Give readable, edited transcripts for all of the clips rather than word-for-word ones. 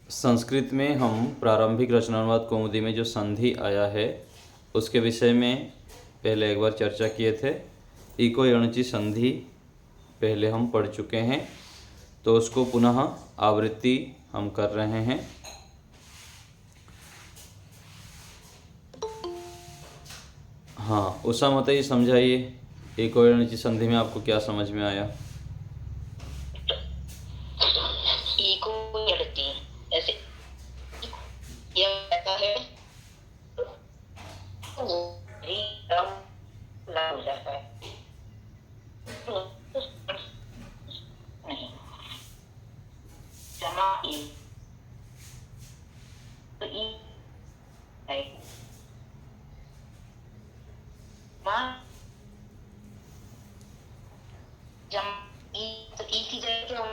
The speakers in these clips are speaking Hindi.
संस्कृत में हम प्रारंभिक रचनानुवाद कौमुदी में जो संधि आया है उसके विषय में पहले एक बार चर्चा किए थे। इको यणचि संधि पहले हम पढ़ चुके हैं, तो उसको पुनः आवृत्ति हम कर रहे हैं। हाँ, उषा माता जी समझाइए, इको यणचि संधि में आपको क्या समझ में आया? इको यणचि ऐसे यह कहता है हो जाता है नहीं जमा ई तो ई है जम ई तो ई की जगह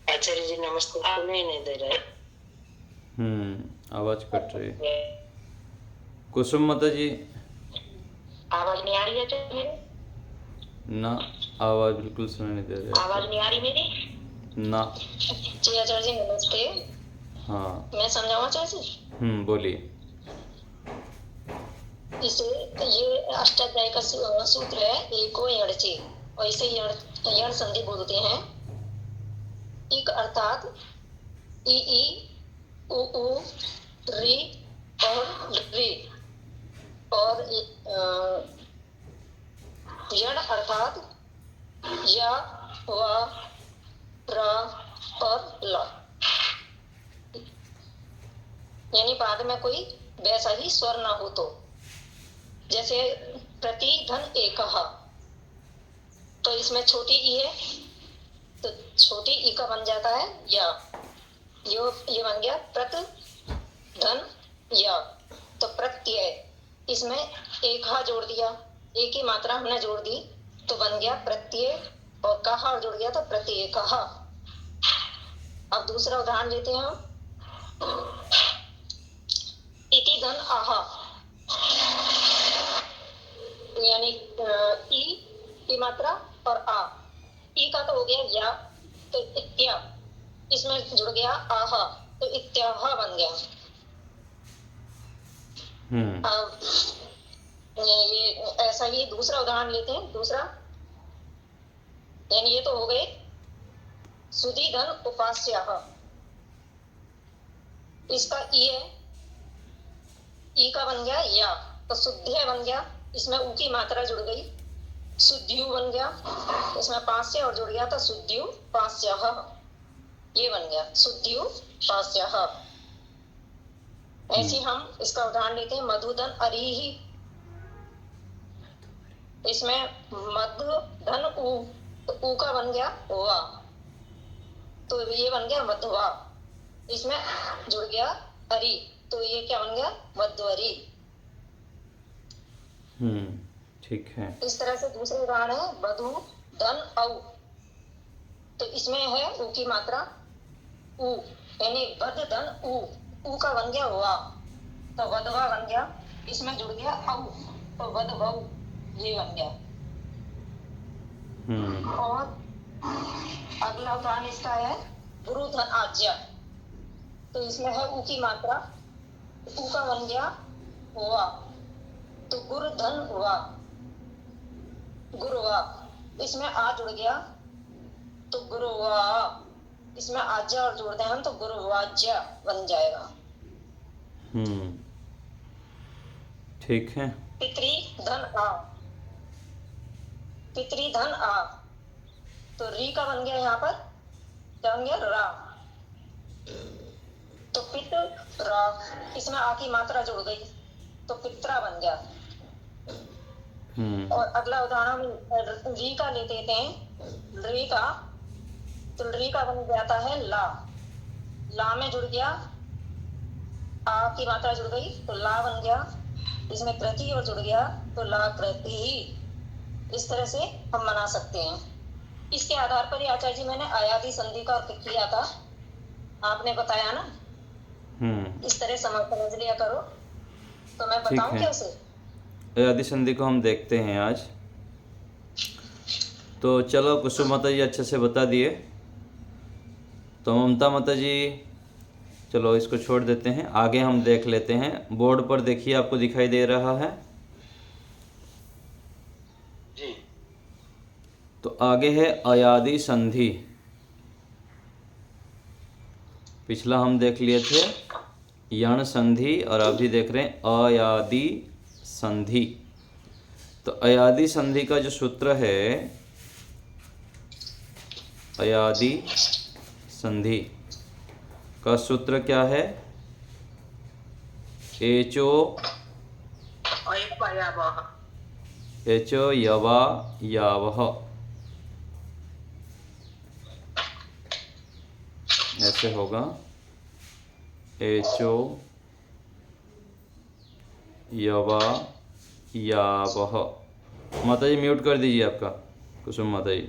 आचार्य जी नमस्ते सुनाई नहीं दे रहे। आवाज कट रही है। कुसुम माता जी आवाज नहीं आ रही है तो मेरे ना, आवाज बिल्कुल सुनाई नहीं दे रही है। आवाज नहीं आ रही मेरी ना। जी आचार्य जी नमस्ते। हाँ, मैं समझाऊं आचार्य जी? बोलिए। इसे ये अष्टाध्यायी का सूत्र है एको यणचि, और इसे यण संधि बोलते हैं। इक अर्थात ई ई उ उ री और री, और यण अर्थात या वा रा और ला, यानी बाद में कोई वैसा ही स्वर ना हो। तो जैसे प्रति धन एकः, तो इसमें छोटी ई है तो छोटी ई का बन जाता है या, ये बन गया प्रत धन या। तो प्रत्यय, इसमें एकः जोड़ दिया, एक ही मात्रा हमने जोड़ दी तो बन गया प्रत्यय, और कहा जोड़ गया तो प्रत्येकः। अब दूसरा उदाहरण लेते हैं हम। इति धन आहा, यानी ई की मात्रा और आ, ई का तो हो गया या, तो इत्या, इसमें जुड़ गया आहा तो इत्याह बन गया। ये ऐसा ही दूसरा उदाहरण लेते हैं। दूसरा यानी ये तो हो गए सुधि धन उपास्याः, इसका ई है, ई का बन गया या तो शुद्ध बन गया, इसमें ऊ की मात्रा जुड़ गई, शुद्ध्यु बन गया, इसमें पास्य और जुड़ गया था शुद्ध्यु पास्यः, ये बन गया शुद्ध्यु पास्यः। ऐसे हम इसका उदाहरण लेते हैं मधुधन अरिहि, इसमें मधु धन ऊ, तो ऊ का बन गया वा, तो ये बन गया मधुवा, इसमें जुड़ गया अरि, तो ये क्या बन गया मध्वरी। ठीक है। इस तरह से दूसरे उदाहरण है वधु धन औ, तो इसमें है ऊ की मात्रा ऊ, यानी वध धन ऊ, ऊ का बन गया वा तो वधवा बन गया, इसमें जुड़ गया औ तो वधवौ, ये बन गया। और अगला उदाहरण इसका है गुरु धन आज्ञा, तो इसमें है ऊ की मात्रा, ऊ का बन गया वा तो गुरु धन वा, गुरुवा, इसमें आ जुड़ गया तो गुरुवा, इसमें आज्ञा और जोड़ते हैं हम तो गुरुवाज्ञा बन जाएगा। ठीक है। पितृ धन आ, पितृ धन आ, तो री का बन गया, यहाँ पर क्या बन गया रा, तो पित रा, इसमें आ की मात्रा जुड़ गई तो पित्रा बन गया। और अगला उदाहरण री का ले देते हैं, री का, तो री का बन जाता है ला, ला में जुड़ गया आ की मात्रा जुड़ गई तो ला बन गया, इसमें कृति और जुड़ गया तो ला कृति ही। इस तरह से हम बना सकते हैं। इसके आधार पर ही आचार्य जी मैंने अयादि संधि का अर्थ किया था, आपने बताया ना, इस तरह समझ लिया करो। तो मैं बताऊं क्या उसे? अयादि संधि को हम देखते हैं आज। तो चलो कुसुम माता जी अच्छे से बता दिए। तो ममता माता जी चलो इसको छोड़ देते हैं, आगे हम देख लेते हैं। बोर्ड पर देखिए आपको दिखाई दे रहा है जी। तो आगे है अयादि संधि। पिछला हम देख लिए थे यण संधि और अभी देख रहे हैं अयादि संधि। तो अयादि संधि का जो सूत्र है, अयादि संधि का सूत्र क्या है? एचो एचो यवा यावह, ऐसे होगा। एचो यवा यावह। माता जी म्यूट कर दीजिए आपका, कुसुम माता जी।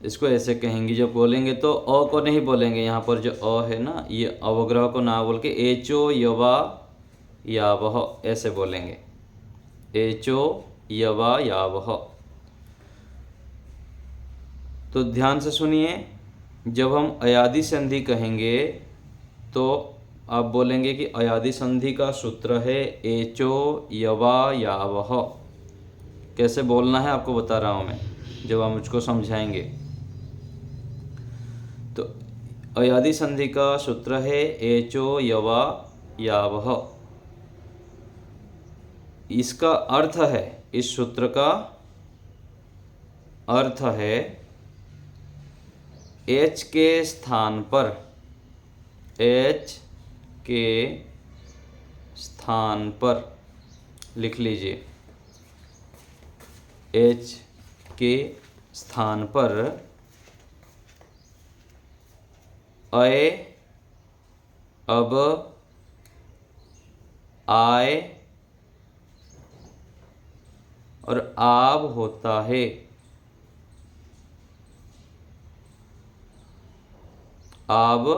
इसको ऐसे कहेंगी, जब बोलेंगे तो अ को नहीं बोलेंगे, यहाँ पर जो अ है ना, ये अवग्रह को ना बोल के एचो यवा यावह ऐसे बोलेंगे। एचो यवा यावह। तो ध्यान से सुनिए, जब हम अयादि संधि कहेंगे तो आप बोलेंगे कि अयादि संधि का सूत्र है एचो यवा यावह। कैसे बोलना है आपको बता रहा हूँ मैं, जब आप मुझको समझाएंगे। तो अयादि संधि का सूत्र है एचो यवा यावह। इसका अर्थ है, इस सूत्र का अर्थ है एच के स्थान पर, एच के स्थान पर लिख लीजिए, एच के स्थान पर अय, अब, आय और आब होता है। आब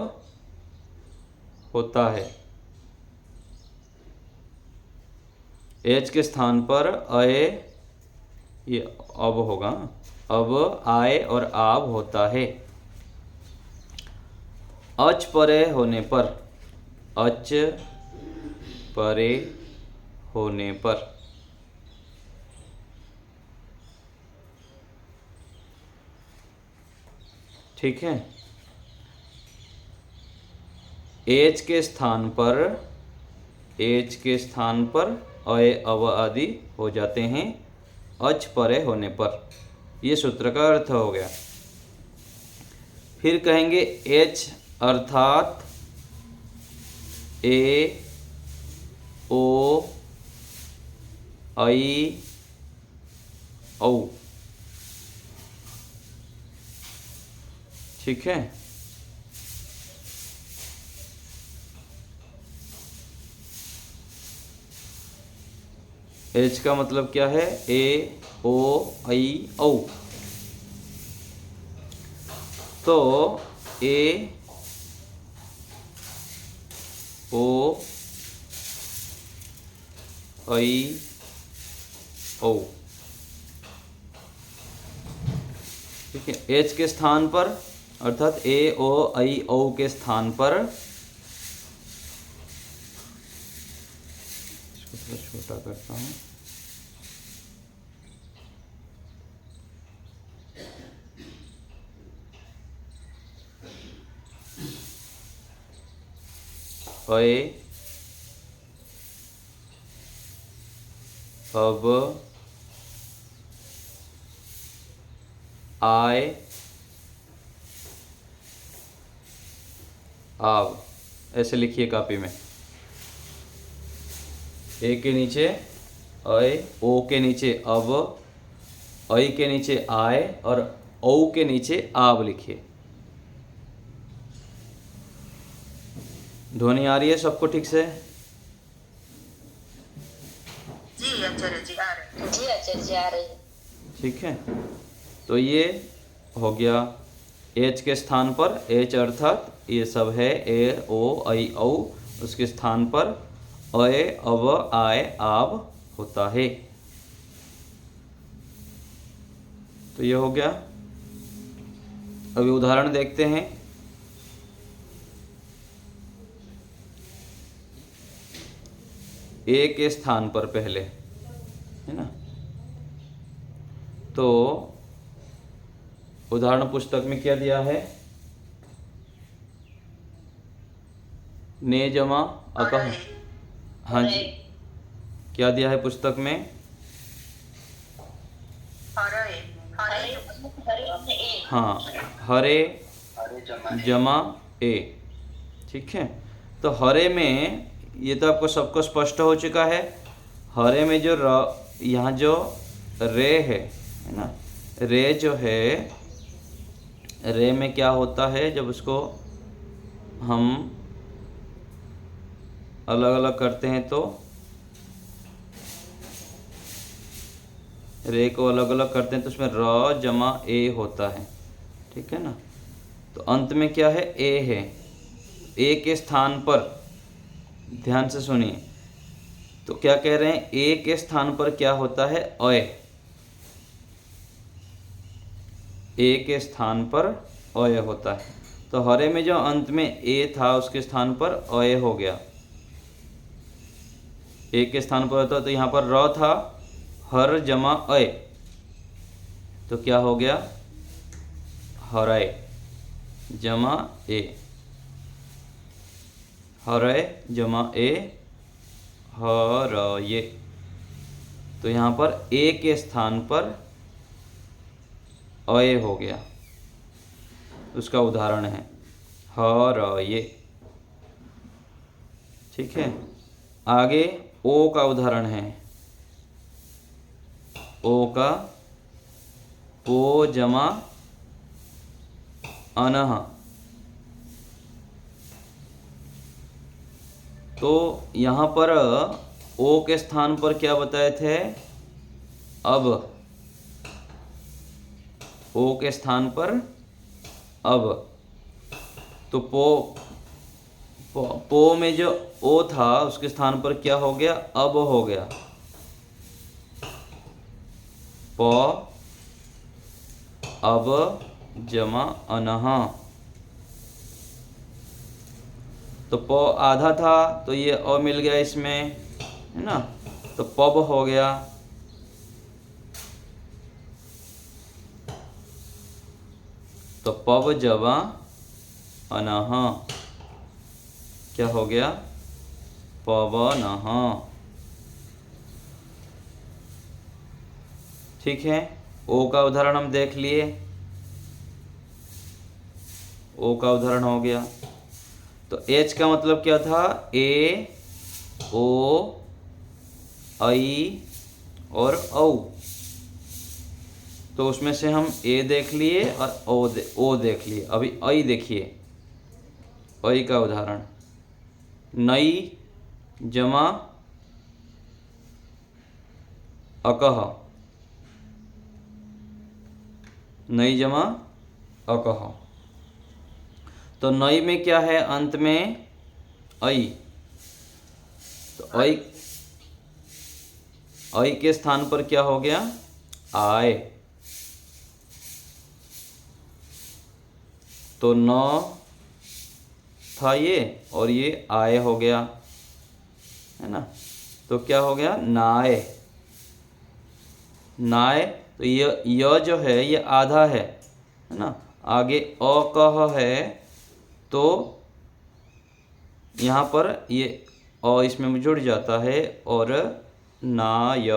होता है। एच के स्थान पर अय, ये अब होगा, अब, आय और आब होता है। अच परे होने पर, अच परे होने पर, ठीक है। एच के स्थान पर, एच के स्थान पर अय अव आदि हो जाते हैं अच परे होने पर। ये सूत्र का अर्थ हो गया। फिर कहेंगे एच अर्थात ए, ओ, आई, औ, ठीक है। एच का मतलब क्या है? ए, ओ, आई, औ। तो ए, ओ, आई, ओ, ठीक है। एच के स्थान पर अर्थात ए, ओ, आई, ओ के स्थान पर, इसको थोड़ा छोटा करता हूँ, अय, अब, आय, आब, ऐसे लिखिए कॉपी में। ए के नीचे अय, ओ के नीचे अब, अय के नीचे आय और औ के नीचे आब लिखिए। ध्वनि आ रही है सबको ठीक से? जी आचार्य जी आ रहे। जी आचार्य जी आ रही है। ठीक है। तो ये हो गया एच के स्थान पर, एच अर्थात ये सब है ए, ओ, आई, औ, उसके स्थान पर अय, अव, आय, आब होता है। तो ये हो गया। अभी उदाहरण देखते हैं। ए के स्थान पर पहले, है ना, तो उदाहरण पुस्तक में क्या दिया है? ने जमा अकह। हाँ जी, क्या दिया है पुस्तक में? हरे हरे हाँ, हरे जमा ए। ठीक है, तो हरे में ये तो आपको सबको स्पष्ट हो चुका है। हरे में जो यहाँ जो रे है ना, रे जो है, रे में क्या होता है जब उसको हम अलग अलग करते हैं तो रे को अलग अलग करते हैं तो उसमें र जमा ए होता है। ठीक है ना, तो अंत में क्या है? ए है। ए के स्थान पर, ध्यान से सुनिए, तो क्या कह रहे हैं? ए के स्थान पर क्या होता है? अय। ए के स्थान पर अय होता है। तो हरे में जो अंत में ए था उसके स्थान पर अय हो गया। ए के स्थान पर होता तो यहाँ पर र था, हर जमा अय, तो क्या हो गया? हरय जमा ए। हरय जमा ए, हरये। तो यहाँ पर ए के स्थान पर अय हो गया, उसका उदाहरण है हरये। ठीक है, आगे ओ का उदाहरण है। ओ का ओ जमा अनह। तो यहाँ पर ओ के स्थान पर क्या बताए थे? अब। ओ के स्थान पर अब, तो पो में जो ओ था उसके स्थान पर क्या हो गया? अब हो गया। प अब जमा अनह। तो प आधा था तो ये अ मिल गया इसमें, है ना, तो पब हो गया। तो पब जमा अनह क्या हो गया? पवनः। ठीक है, ओ का उदाहरण हम देख लिए। ओ का उदाहरण हो गया। तो एच का मतलब क्या था? ए, ओ, आई और औ। तो उसमें से हम ए देख लिए और ओ देख लिए। अभी आई देखिए, आई का उदाहरण, नई जमा अकह। नई जमा अकह। तो नई में क्या है? अंत में आई। तो आई के स्थान पर क्या हो गया? आय। तो न था ये और ये आय हो गया, है ना, तो क्या हो गया? नाय। नाय। तो ये जो है ये आधा है ना, आगे अकह है तो यहाँ पर ये अ इसमें जुड़ जाता है और नाय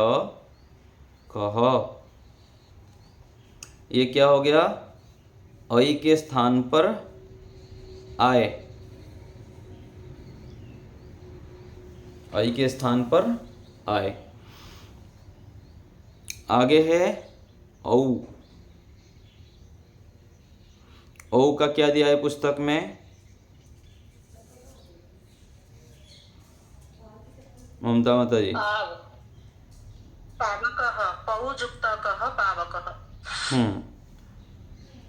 कह। ये क्या हो गया? आई के स्थान पर आय। आई के स्थान पर आय। आगे है औ। औ का क्या दिया है पुस्तक में? ममता माता जी। आव। पावकः पौजुक्तकः पावकः।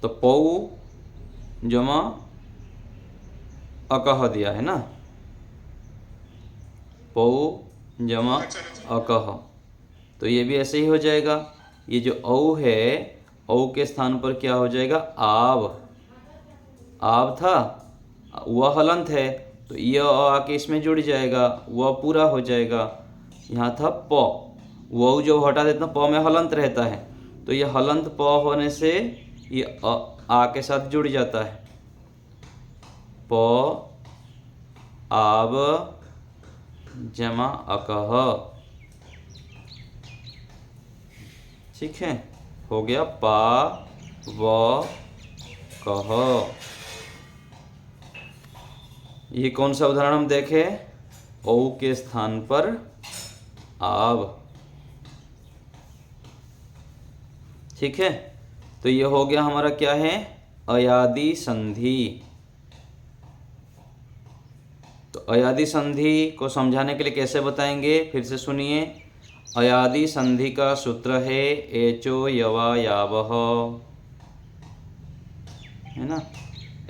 तो पौ जमा अकह दिया है ना, पौ जमा अकह। तो ये भी ऐसे ही हो जाएगा। ये जो औ है औ के स्थान पर क्या हो जाएगा? आव। आव था, वह हलंत है तो ये आके इसमें जुड़ जाएगा, वह पूरा हो जाएगा। यहाँ था प, वो जो हटा देता प में हलंत रहता है तो ये हलंत प होने से ये आ के साथ जुड़ जाता है। प आव जमा अकह। ठीक है, हो गया पा व कह। ये कौन सा उदाहरण हम देखें? औ के स्थान पर आव। ठीक है, तो ये हो गया हमारा क्या है? अयादि संधि। तो अयादि संधि को समझाने के लिए कैसे बताएंगे, फिर से सुनिए। अयादि संधि का सूत्र है एचो यवा यावह, है ना?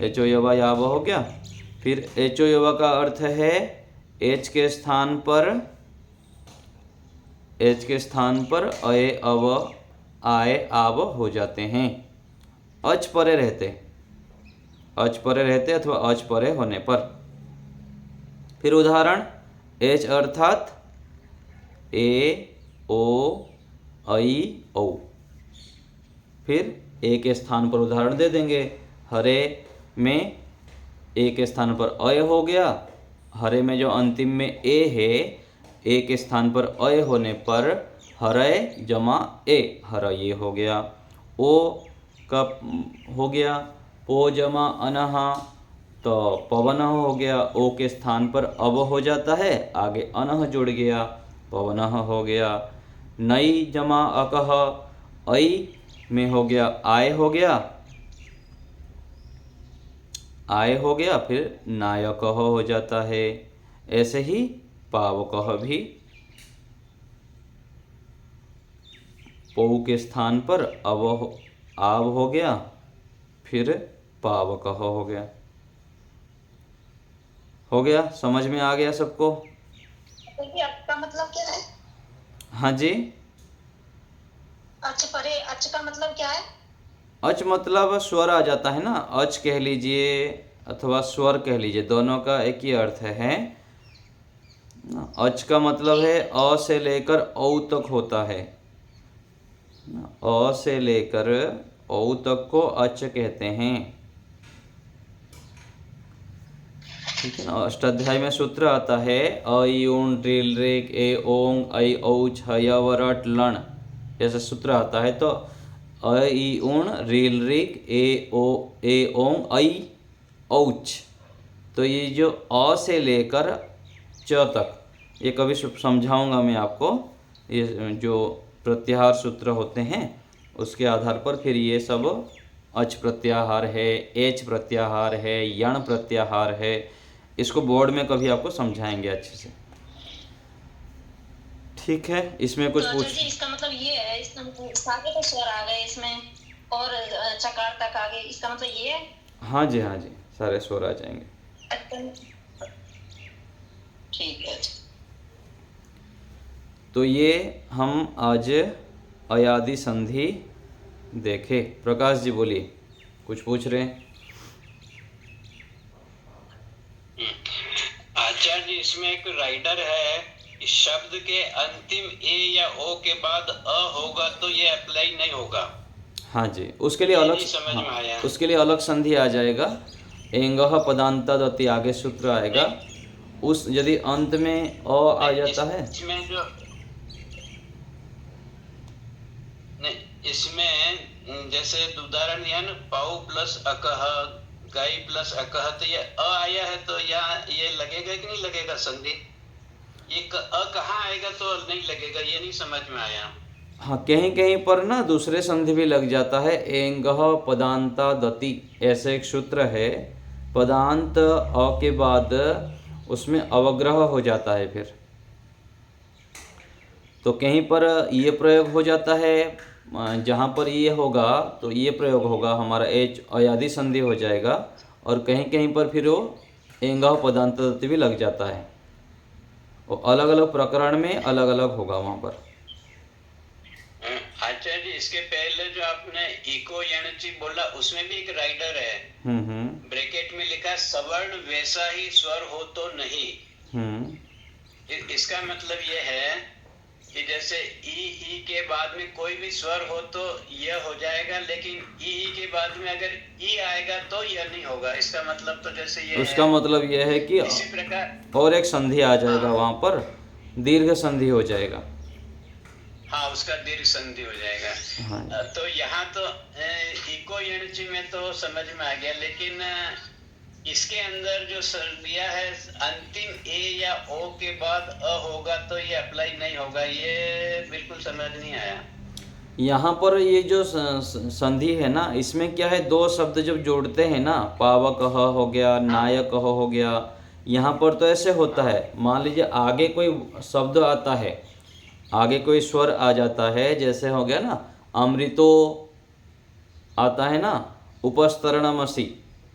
एचो यवा यावह हो गया। फिर एचो यवा का अर्थ है एच के स्थान पर अय अव आय आव हो जाते हैं, अच परे रहते अथवा अच परे होने पर। फिर उदाहरण एच अर्थात ए ओ ऐ औ। फिर ए के स्थान पर उदाहरण दे देंगे। हरे में ए के स्थान पर अय हो गया, हरे में जो अंतिम में ए है, ए के स्थान पर अय होने पर हरय जमा ए, हरये हो गया। ओ का हो गया पो जमा अनह, तो पवनः हो गया। ओ के स्थान पर अब हो जाता है, आगे अनह जुड़ गया, पवनः हो गया। नई जमा अकह, ऐ में हो गया आय हो गया, आय हो गया, फिर नायकः हो जाता है। ऐसे ही पावकः भी पौ के स्थान पर आव हो गया, फिर पावकः हो गया। हो गया, समझ में आ गया सबको? देखिए आपका मतलब क्या है? हाँ जी। अच परे, अच का मतलब क्या है? अच मतलब स्वर आ जाता है ना, अच कह लीजिए अथवा स्वर कह लीजिए, दोनों का एक ही अर्थ है। अच का मतलब है अ से लेकर औ तक होता है, अ से लेकर औ तक को अच कहते हैं। ठीक है ना? अष्टाध्यायी में सूत्र आता है अ यूण ऋल ऋग ए ओंग ऐ औ छ य व रट लण, ऐसा सूत्र आता है। तो अ ई ऊण रील ऋग ए ओंग ऐ औच, तो ये जो अ से लेकर च तक, ये कभी समझाऊंगा मैं आपको। ये जो प्रत्याहार सूत्र होते हैं उसके आधार पर फिर ये सब अच प्रत्याहार है, एच प्रत्याहार है, यण प्रत्याहार है, इसको बोर्ड में कभी आपको समझाएंगे अच्छे से। ठीक है, इसमें कुछ तो पूछ? जी इसका मतलब ये है, इसका मतलब आगे तो स्वर आ गए इसमें और चकार तक आ गए, इसका मतलब ये है? हाँ जी, हाँ जी, सारे स्वर आ जाएंगे। ठीक है। तो ये हम आज अयादि संधि देखे। प्रकाश जी बोलिए, कुछ पूछ रहे हैं? आचार्य, इसमें एक राइडर है, इस शब्द के अंतिम ए या ओ के बाद अ होगा तो ये अप्लाई नहीं होगा। हाँ जी, उसके लिए अलग, समझ में आया। उसके लिए अलग संधि आ जाएगा। एंगह पदांतादति आगे सूत्र आएगा। उस यदि अंत में अ आ जाता है, इसमें जो नहीं, इसमें जैसे उदाहरण दिया ना, पाऊ प्लस अकह, गाय प्लस अकह, तो ये अ आया है तो यहाँ ये लगेगा कि नहीं लगेगा संधि? ये अ कहाँ आएगा तो नहीं लगेगा, ये नहीं समझ में आया। हाँ, कहीं कहीं पर ना दूसरे संधि भी लग जाता है। एंगह पदांता दति ऐसे एक सूत्र है, पदांत अ के बाद उसमें अवग्रह हो जाता है, फिर तो कहीं पर ये प्रयोग हो जाता है, जहाँ पर ये होगा तो ये प्रयोग होगा, हमारा एच अयादि संधि हो जाएगा। और कहीं कहीं पर फिर वो एंगह पदांत दति भी लग जाता है, वो अलग अलग प्रकरण में अलग अलग होगा वहाँ पर। आचार्य, इसके पहले जो आपने इको यणचि बोला उसमें भी एक राइडर है, ब्रैकेट में लिखा सवर्ण वैसा ही स्वर हो तो नहीं। इसका मतलब ये है कि जैसे ई के बाद में कोई भी स्वर हो तो यह हो जाएगा, लेकिन ई के बाद में अगर ई आएगा तो यह नहीं होगा। इसका मतलब तो जैसे ये उसका मतलब यह है कि इसी प्रकार और एक संधि आ जाएगा, वहां पर दीर्घ संधि हो जाएगा। हाँ, उसका दीर्घ संधि हो जाएगा। हाँ। तो यहाँ तो इको यणचि में तो समझ में आ गया, लेकिन इसके अंदर जो दिया है अंतिम ए या ओ के बाद अ होगा तो ये अप्लाई नहीं होगा, ये बिल्कुल समझ नहीं आया। यहाँ पर ये जो संधि है ना, इसमें क्या है, दो शब्द जब जोड़ते हैं ना, पावक हो गया, नायक हो गया, यहाँ पर तो ऐसे होता है। मान लीजिए आगे कोई शब्द आता है, आगे कोई स्वर आ जाता है, जैसे हो गया ना अमृतो आता है ना, उपस्तरणमसि।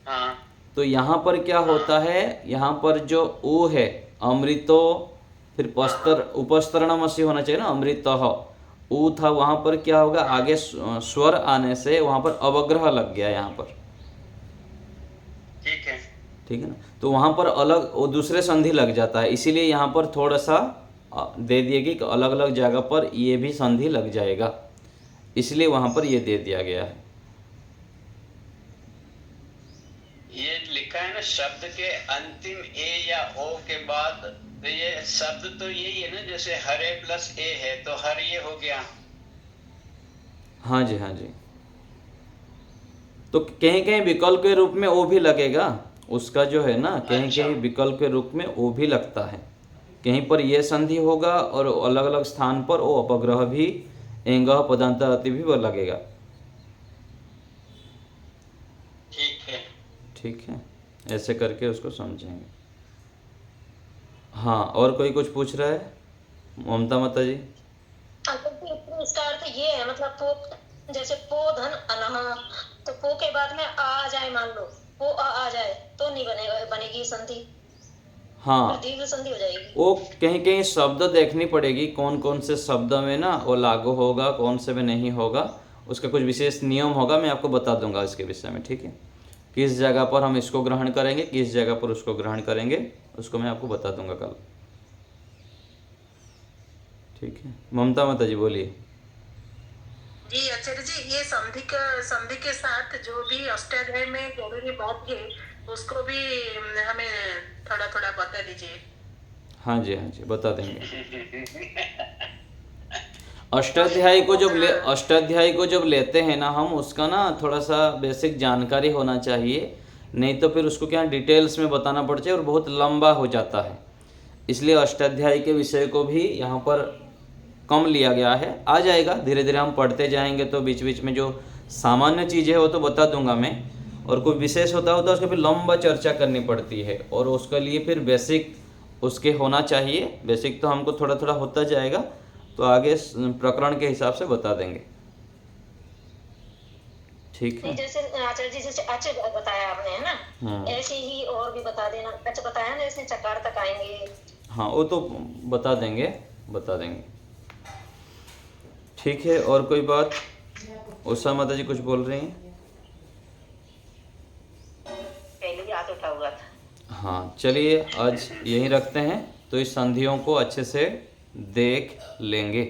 हाँ, तो यहाँ पर क्या होता है, यहाँ पर जो ऊ है अमृतो, फिर उपस्तरणमसि होना चाहिए ना, अमृतः ऊ था, वहाँ पर क्या होगा, आगे स्वर आने से वहाँ पर अवग्रह लग गया यहाँ पर। ठीक है, ठीक है ना, तो वहाँ पर अलग वो दूसरे संधि लग जाता है, इसीलिए यहाँ पर थोड़ा सा दे दिएगी कि अलग अलग जगह पर ये भी संधि लग जाएगा, इसलिए वहाँ पर ये दे दिया गया है। ये लिखा है ना शब्द के अंतिम ए या ओ के बाद, तो ये शब्द तो यही है ना, जैसे हरे प्लस ए है तो हर ये हो गया। हाँ जी, हाँ जी। तो कहीं कहीं विकल्प के रूप में ओ भी लगेगा, उसका जो है ना, कहीं कहीं विकल्प के रूप में ओ भी लगता है, कहीं पर ये संधि होगा और अलग अलग स्थान पर ओ अपग्रह भी, एंगह पदांताति भी वो लगेगा। ठीक है, ठीक है, ऐसे करके उसको समझेंगे। हाँ, और कोई कुछ पूछ रहा है ममता माता जी? इसका अर्थ ये है, मतलब पो, जैसे पो धन अनह, तो पो के बाद में आ जाए, मान लो पो आ जाए तो नहीं बनेगा, बनेगी संधि, हाँ, दीर्घ संधि हो जाएगी। वो कहीं कहीं शब्द देखनी पड़ेगी, कौन कौन से शब्द में ना वो लागू होगा, कौन से में नहीं होगा, उसका कुछ विशेष नियम होगा, मैं आपको बता दूंगा इसके विषय में। ठीक है, किस जगह पर हम इसको ग्रहण करेंगे, किस जगह पर उसको ग्रहण करेंगे, उसको मैं आपको बता दूंगा कल। ठीक है, ममता माता जी बोलिए। जी आचार्य जी, ये संधि के साथ जो भी अष्टाध्याय में जरूरी बात है उसको भी हमें थोड़ा थोड़ा बता दीजिए। हाँ जी, हाँ जी, बता देंगे। अष्टाध्यायी को जब लेते हैं ना हम, उसका ना थोड़ा सा बेसिक जानकारी होना चाहिए, नहीं तो फिर उसको क्या डिटेल्स में बताना पड़ता है और बहुत लंबा हो जाता है। इसलिए अष्टाध्यायी के विषय को भी यहाँ पर कम लिया गया है, आ जाएगा धीरे धीरे, हम पढ़ते जाएंगे तो बीच बीच में जो सामान्य चीज़ें हो तो बता दूंगा मैं, और कोई विशेष होता है उसका फिर लंबा चर्चा करनी पड़ती है, और उसके लिए फिर बेसिक उसके होना चाहिए। बेसिक तो हमको थोड़ा थोड़ा होता जाएगा, तो आगे प्रकरण के हिसाब से बता देंगे। ठीक है, जैसे आचार्य जी जैसे अच बताया आपने, है ना, ऐसे ही और भी बता देना। अच बताया ना, इसमें चकार तक आएंगे। हाँ, वो तो बता देंगे, बता देंगे। ठीक है, और कोई बात? उषा माता जी कुछ बोल रही हैं? पहले भी हाथ उठा हुआ था। हाँ, चलिए आज यहीं रखते हैं, तो इस संधियों को अच्छे से देख लेंगे।